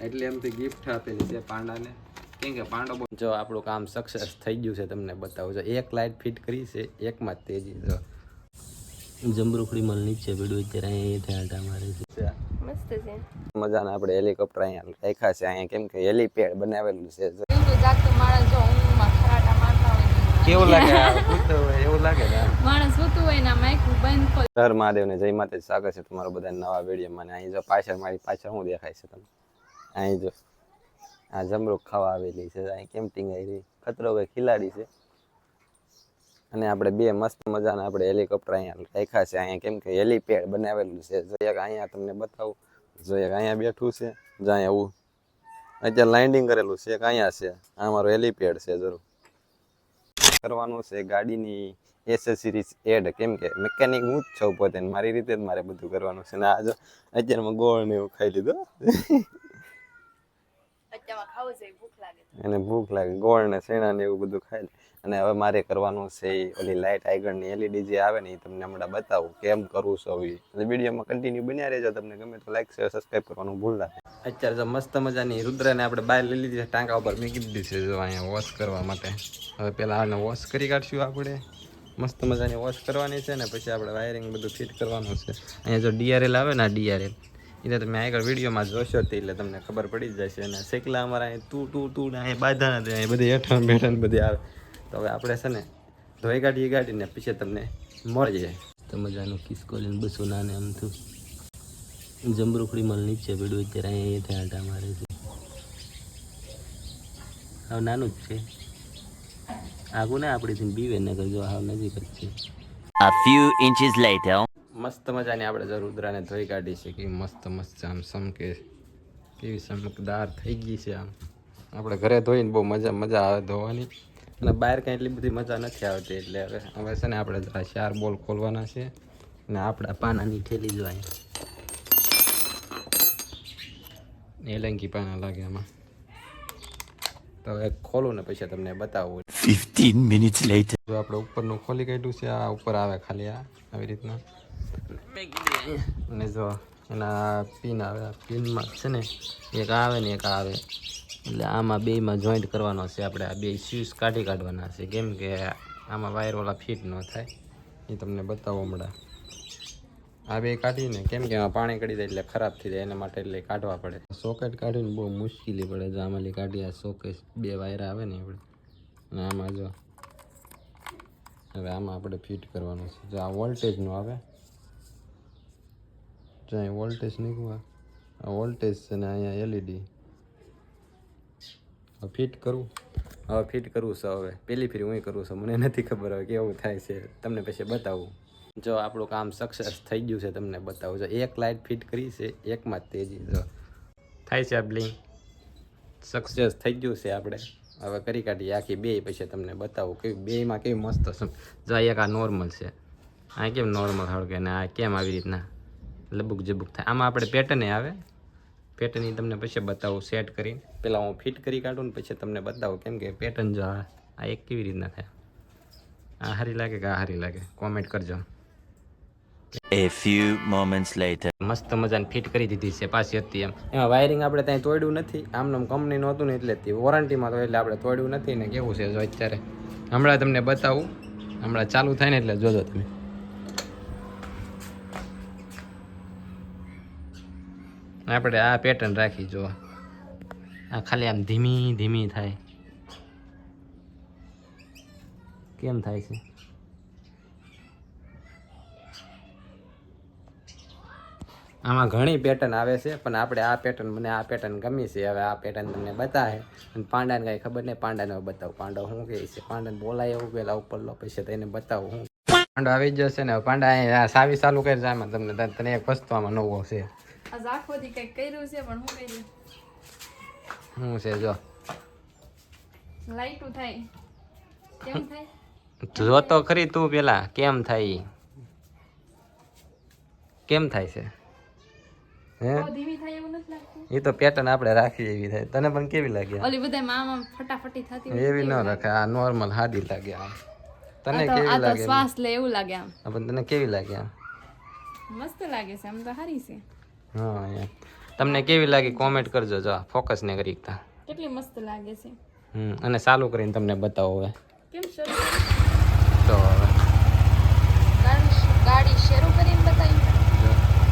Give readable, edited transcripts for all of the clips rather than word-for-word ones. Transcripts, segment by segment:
એટલે એમથી ગિફ્ટ આપેલી છે પાંડાને. કેમ કે પાંડો જો આપણું કામ સક્સેસ થઈ ગયું છે, તમને બતાવું છે. એક લાઇટ ફિટ કરી છે, એકમાં જ તેજી. જો જમરૂખડી મલ નીચે પડ્યું અત્યારે અહીંયા આટા મારે છે. મસ્ત છે. મજાના આપણે હેલિકોપ્ટર અહીંયા રાખ્યા છે અહીંયા, કેમ કે હેલીપેડ બનાવેલું છે. કેવું લાગે સૂતું હોય એવું લાગે ને માણસ સૂતું હોય ને માઇકું બંધ. હર મહાદેવ ને જય માતાજી, સ્વાગત છે તમારું બધા નવા વિડીયોમાં. અહીં જો પાછળ મારી પાછળ શું દેખાય છે તમને? અહીં જો આ જમરૂખ ખાવા આવેલી છે. અહીં કેમ્પિંગ આવી ખતરો ભાઈ ખિલાડી છે. અને આપણે બે મસ્ત મજાના આપણે હેલિકોપ્ટર અહીંયા રાખ્યા છે અહીંયા, કેમ કે હેલીપેડ બનાવેલું છે. જો એક અહીંયા તમને બતાવું, જો એક અહીંયા બેઠું છે, જો અહીંયા એવું અત્યારે લેન્ડિંગ કરેલું છે. એક અહીંયા છે, આ મારું હેલીપેડ છે. જરૂર કરવાનું છે ગાડીની એસેસરીઝ એડ, કેમ કે મેકેનિક હું જ છું પોતે, મારી રીતે જ મારે બધું કરવાનું છે. ને આ જો અત્યારમાં ગોળ ને એવું ખાઈ લીધું. એને ભૂખ લાગે, ગોળ ને શેણા ને એવું બધું ખાઈ લે. અને હવે મારે કરવાનું છે ઓલી લાઇટ આગળની એલઈડી જે આવે ને એ તમને હમણાં બતાવું કેમ કરવું છે. હવે વિડીયોમાં કન્ટિન્યુ બન્યા રહેજો. તમને ગમે તો લાઈક શેર સબસ્ક્રાઈબ કરવાનું ભૂલતા. અત્યારે જો મસ્ત મજાની રુદ્રને આપણે બહાર લઈ લીધી છે, ટાંકા ઉપર મૂકી દીધી છે જો અહીંયા વોશ કરવા માટે. હવે પહેલાં આને વોશ કરી કાઢશું આપણે. મસ્ત મજાની વોશ કરવાની છે ને પછી આપણે વાયરિંગ બધું ફિટ કરવાનું છે. અહીંયા જો ડીઆરએલ આવે ને, ડીઆરએલ એટલે તમે આગળ વિડીયોમાં જોશો એટલે તમને ખબર પડી જ જશે. અને શેકલા અમારા અહીં તું ને અહીં બાંધા નથી, અહીં બધી હેઠળ બેઠણ બધી આવે. તો હવે આપણે છે ને ધોઈ ગાડીને પછી તમને મળી જાય. તો મજાનું કિસકોલીને બસો નાને આમ થયું જમરૂખડી મલ નીચે પડ્યું અત્યારે અહીંયા આટા મારે છે. હવે નાનું જ છે, આગું ને આપણી બીવે ને કરજો, હાવ નજીક જ છે. A few inches later. મસ્ત મજાની આપણે જો રુદ્રાને ધોઈ કાઢી છે. કે મસ્ત આમ સમકે કેવી ચમકદાર થઈ ગઈ છે. આમ આપણે ઘરે ધોઈને બહુ મજા આવે ધોવાની, અને બહાર કાંઈ એટલી બધી મજા નથી આવતી. એટલે હવે છે ને આપણે જરા 4 બોલ ખોલવાના છે. અને આપણા પાનાની ઠેલી જો અહીંયા એલંકી પાના લાગે એમાં. તો હવે ખોલું ને પછી તમને બતાવું. 15 minutes later. જો આપણે ઉપરનું ખોલી કાઢ્યું છે, આ ઉપર આવે ખાલી આવી રીતના. અને જો એના પિન આવે, પિનમાં છે ને એક આવે ને એક આવે, એટલે આમાં બેમાં જોઈન્ટ કરવાનો છે આપણે. આ બે સ્વિચ કાઢવાના છે, કેમ કે આમાં વાયરવાળા ફિટ ન થાય. એ તમને બતાવો હમણાં. આ બે કાઢીને, કેમ કે આમાં પાણી કાઢી જાય એટલે ખરાબ થઈ જાય, એના માટે એટલે કાઢવા પડે. સોકેટ કાઢીને બહુ મુશ્કેલી પડે. જો આમાં કાઢી આ સોકેટ બે વાયર આવે ને આપણે, અને આમાં જો હવે આમાં આપણે ફિટ કરવાનું છે. જો આ વોલ્ટેજનું આવે, જો અહીં વોલ્ટેજ નીકળવા, આ વોલ્ટેજ છે ને અહીંયા એલઈડી. હવે ફિટ કરવું છે. હવે પહેલી ફેરી હું કરું છું, મને નથી ખબર હવે કેવું થાય છે, તમને પછી બતાવું. જો આપણું કામ સક્સેસ થઈ ગયું છે, તમને બતાવું. જો એક લાઇટ ફિટ કરી છે, એકમાં જ તેજી જો થાય છે. આ બ્લિંક સક્સેસ થઈ ગયું છે. આપણે હવે કરી કાઢીએ આખી બે, પછી તમને બતાવું કેવી બેમાં કેવી મસ્ત છે. જો એક આ નોર્મલ છે, આ કેમ નોર્મલ હળગે ને આ કેમ આવી રીતના લબુક જબુક થાય. આમાં આપણે પેટર્ન આવે, પેટર્ન તમને પછી બતાવું સેટ કરીને. પહેલાં હું ફિટ કરી કાઢું ને પછી તમને બતાવું, કેમ કે પેટર્ન જો આ એક કેવી રીતના થાય. આ સારી લાગે કે આ સારી લાગે કોમેન્ટ કરજો. A few moments later. મસ્ત મજાને ફિટ કરી દીધી છે પાછી હતી એમ. એમાં વાયરિંગ આપણે ત્યાં તોડ્યું નથી, આમનામ કંપનીનું હતું ને એટલે વોરંટીમાં તો એટલે આપણે તોડ્યું નથી ને. કેવું છે જો અત્યારે હમણાં તમને બતાવું, હમણાં ચાલુ થાય ને એટલે જોજો તમે. આપણે આ પેટર્ન રાખી જો, આ ખાલી આમ ધીમી થાય. કેમ થાય છે? આમાં ઘણી પેટર્ન આવે છે, પણ આપણે આ પેટર્ન, મને આ પેટર્ન ગમી છે. હવે આ પેટર્ન તમને બતાવે. અને પાંડાને કાંઈ ખબર નહીં, પાંડાને બતાવું. પાંડો શું કહે છે, પાંડાને બોલાય એવું પહેલાં ઉપર લો પછી તો એને બતાવું. હું પાંડો આવી જશે ને, પાંડા અહીંયા સાવી ચાલુ કરી જાય એમાં તને એક વસ્તુ આમાં નવો છે. શું છે જો લાઈટું થાય, કેમ થાય જોતો ખરી તું પેલા કેમ થાય છે. ધીમી થાય એવું નથી લાગતું. એ તો પેટર્ન આપણે રાખી એવી થાય. તને પણ કેવી લાગે? ઓલી બધા મામા ફટાફટી થતી હોય એવી ન રાખે, આ નોર્મલ હાડી લાગે. આમ તને આ કેવી તો લાગે? શ્વાસ લે એવું લાગે આમ. પણ તને કેવી લાગે? આમ મસ્ત લાગે છે, આમ તો સારી છે. હા તમને કેવી લાગી કોમેન્ટ કરજો. જો ફોકસ ને કરી એકતા. કેટલી મસ્ત લાગે છે. અને ચાલુ કરીને તમને બતાવો હવે. કેમ શરૂ તો હવે ગાડી શરૂ કરીને બતાવી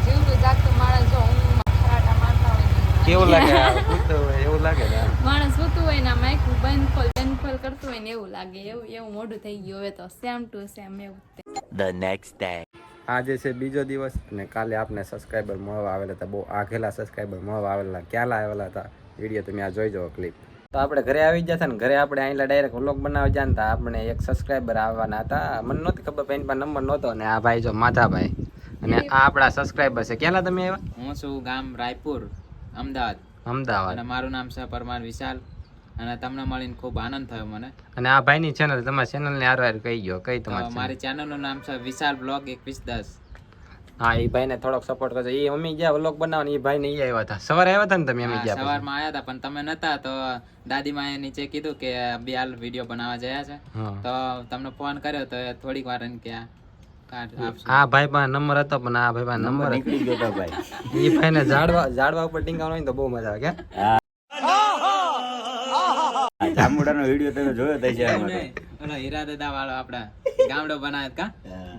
જેવું જાગતું માણસ જો ઊંઘમાં ખરાટા મારતા હોય ને કેવું લાગે પૂછતો હોય એવું લાગે ને માણસ સૂતું હોય ને માઇક બંધ ખોલ કરતું હોય ને એવું લાગે. એવું મોઢું થઈ ગયું હવે તો સેમ ટુ સેમ એવું. The next day. આજે છે બીજો દિવસ અને કાલે આપણે સબસ્ક્રાઈબર મળવા આવેલા હતા. બહુ આઘેલા સબસ્ક્રાઈબર મળવા આવેલા. ક્યાં આવેલા હતા વિડીયો તમે આ જોઈ જાઓ ક્લિપ. તો આપણે ઘરે આવી ગયા હતા ને ઘરે આપણે અહીંલા ડાયરેક્ટ વ્લોગ બનાવવા ગયા હતા. આપણે એક સબસ્ક્રાઈબર આવવાના હતા. મને નહોતી ખબર પેન પર નંબર નહોતો અને આ ભાઈ જો માધાભાઈ અને આ આપણા સબસ્ક્રાઈબર છે. ક્યાં તમે આવ્યા? હું છું ગામ રાયપુર, અમદાવાદ. અને મારું નામ છે પરમાર વિશાલ અને તમને મળીને ખૂબ આનંદ થયો મને. અને આ ભાઈની ચેનલ તમારી ચેનલને હાર કહી ગયો કઈ તમારી મારી ચેનલનું નામ છે વિશાલ બ્લોગ 2110. હા એ ભાઈને થોડોક સપોર્ટ કરજો. એ મમ્મી ગયા વ્લોગ બનાવવાની એ ભાઈને ઈ આવ્યા હતા. સવારે આવ્યા હતા ને તમે મમ્મી ગયા? સવારમાં આવ્યા હતા પણ તમે નતા તો દાદી માએ નીચે કીધું કે બિયાલ વિડીયો બનાવવા ગયા છે તો તમને ફોન કર્યો તો થોડીક વાર એમ કે આ ભાઈ પાસે નંબર હતો પણ આ ભાઈ પાસે નંબર નીકળી ગયો હતો ભાઈ. એ ભાઈને ઝાડવા ઉપર ટીંગાવાનો હોય તો બહુ મજા આવે કે જામુડાનો વિડિયો તમે જોયો તો છે ઓલો હીરા દાદા વાળો આપડા ગામડો બનાવ્યો કા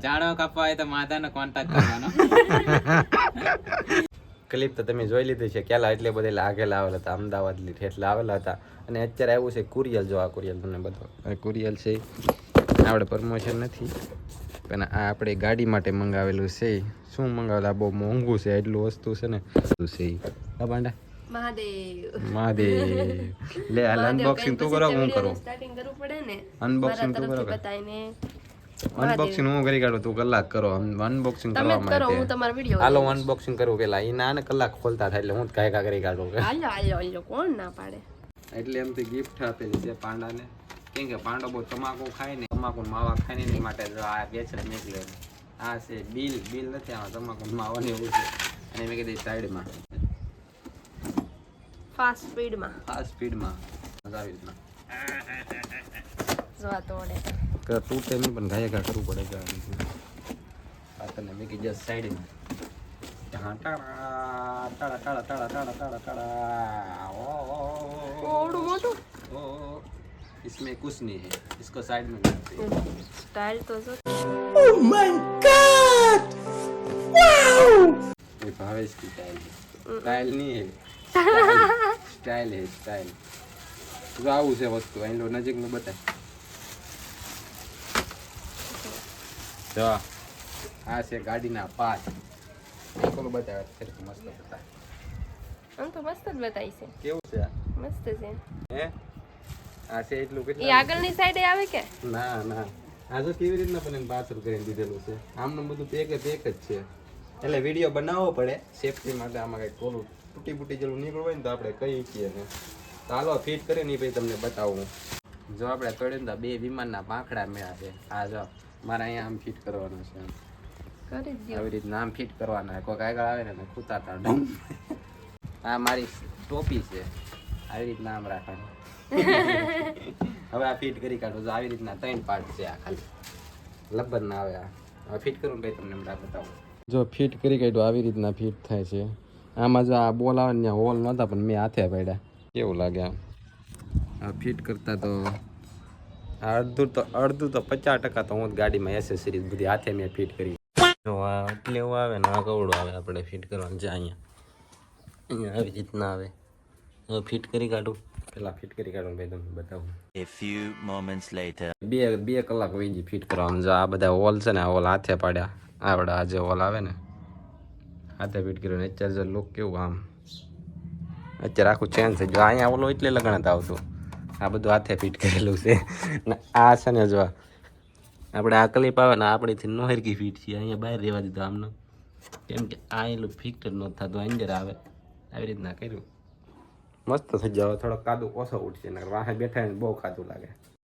ઝાડો કાપવા હોય તો માધાનો કોન્ટેક્ટ કરવાનો. ક્લિપ તો તમે જોઈ લીધી છે. ક્યાલા એટલે બધા આગેલા આવેલા હતા અમદાવાદ એટલે આવેલા હતા અને અત્યારે આવ્યું છે કુરિયલ. જો આ કુરિયલ તમને બધો કુરિયલ છે. આપણે પ્રમોશન નથી પણ આ આપણે ગાડી માટે મંગાવેલું છે. શું મંગાવેલું? બહુ મોંઘું છે એટલું વસ્તુ છે ને છે આ પાંડા મહાદેવ. લે હાલ અનબોક્સિંગ તું કરો હું કરું? સ્ટાર્ટિંગ કરવું પડે ને અનબોક્સિંગ તું કરો. બતાવીને અનબોક્સિંગ હું કરી કાઢું તું કલાક કરો અનબોક્સિંગ કરવા કરો હું માટે. તમારો વિડિયો હાલો અનબોક્સિંગ કરું પેલા એ ના ને કલાક ખોલતા થાય એટલે હું જ કાંઈ કરી કાઢું. હાલો કોણ ના પાડે. એટલે એમથી ગિફ્ટ આપેલી છે પાંડાને. કેમ કે પાંડો બહુ તમાકુ ખાય ને તમાકુ માવા ખાય ને એની માટે આ બેચડે નીકળે. આ છે બિલ નથી આમાં તમાકુ માવા ને એવું છે અને મેં કીધું સાઈડમાં ફાસ્ટ સ્પીડમાં મજા આવી રીતના જોવા તોડે તૂટે નહીં પણ ઘાયા ઘા કરવું પડે. આ તને મેં કીધું સાઈડમાં ઓડું મોટું इसमें कुछ नहीं है इसको साइड में करते हैं. સ્ટાઇલ તો જો ये भावेश की स्टाइल है. स्टाइल नहीं है स्टाइल है स्टाइल. तो આવું છે વસ્તુ અહીં લો નજીકનું બતાય. જો આ છે ગાડીના પાર્ટ. કોણ બતાવે છે મસ્ત બતાય. આમ તો મસ્ત જ બતાવી છે. કેવું છે આ? મસ્ત છે. હે આ છે એટલું એ કેટલું? આગળની સાઈડે આવે કે ના આ તો કેવી રીતના પણ પાછળ કરીને દીધેલું છે. આમનું બધું પેક જ છે એટલે વિડીયો બનાવવો પડે સેફટી માટે. આમાં કંઈક થોડું તૂટી જેવું નીકળવું હોય ને તો આપણે કહી શકીએ ને. તો હાલો ફિટ કરીને એ પછી તમને બતાવું. જો આપણે તોડીને તો 2 વિમાનના પાંખડા મેળા છે. આ જો મારે અહીંયા આમ ફિટ કરવાનું છે. કરી દો. આવી રીતના આમ ફિટ કરવાના. કોઈક આગળ આવે ને ખૂતાતા ડમ. આ મારી ટોપી છે. આવી રીતના આમ રાખવાની. હવે આ ફિટ કરી કાઢો. આવી રીતના 3 પાર્ટ છે. આ ખાલી લબ્બર ના આવે. હવે ફિટ કરું ભાઈ તમને બતાવું. જો ફિટ કરી કાઢ્યું આવી રીતના ફિટ થાય છે. આમાં જો આ બોલ આવે ને હોલ નહોતા પણ મેં હાથે પાડ્યા. કેવું લાગે આમ આ ફિટ કરતા? તો અડધું તો 50% તો હું ગાડીમાં એસેસરીઝ બધી હાથે મેં ફિટ કરી. જો આ એટલે એવું આવે ને આ કવડું આવે આપણે ફિટ કરવાનું છે. અહીંયા આવી રીતના આવે. હવે ફિટ કરી કાઢું. પેલા ફિટ કરી કાઢું ભાઈ તમને બતાવું. A few moments later. બે કલાક વહી ગઈ ફિટ કરવાનું. જો આ બધા હોલ છે ને આ હોલ હાથે પાડ્યા. આપણે આ જે હોલ આવે ને હાથે ફિટ કર્યું. અત્યારે જો લુક કેવું આમ અત્યારે આખું ચેન્જ થઈ ગયું. અહીંયા ઓલો એટલે લગણ આવતું. આ બધું હાથે ફિટ કરેલું છે ને આ છે ને જો આપણે આ ક્લિપ આવે ને આપણીથી નો હરકી ફિટ છે. અહીંયા બહાર રહેવા દીધું આમનું કેમ કે આ એટલું ફિટ જ ન થતું. અંદર આવે આવી રીતના કર્યું. મસ્ત થઈ જાવ. થોડો કાદુ ઓછો ઉઠશે ને વાહે બેઠા ને બહુ કાદું લાગે.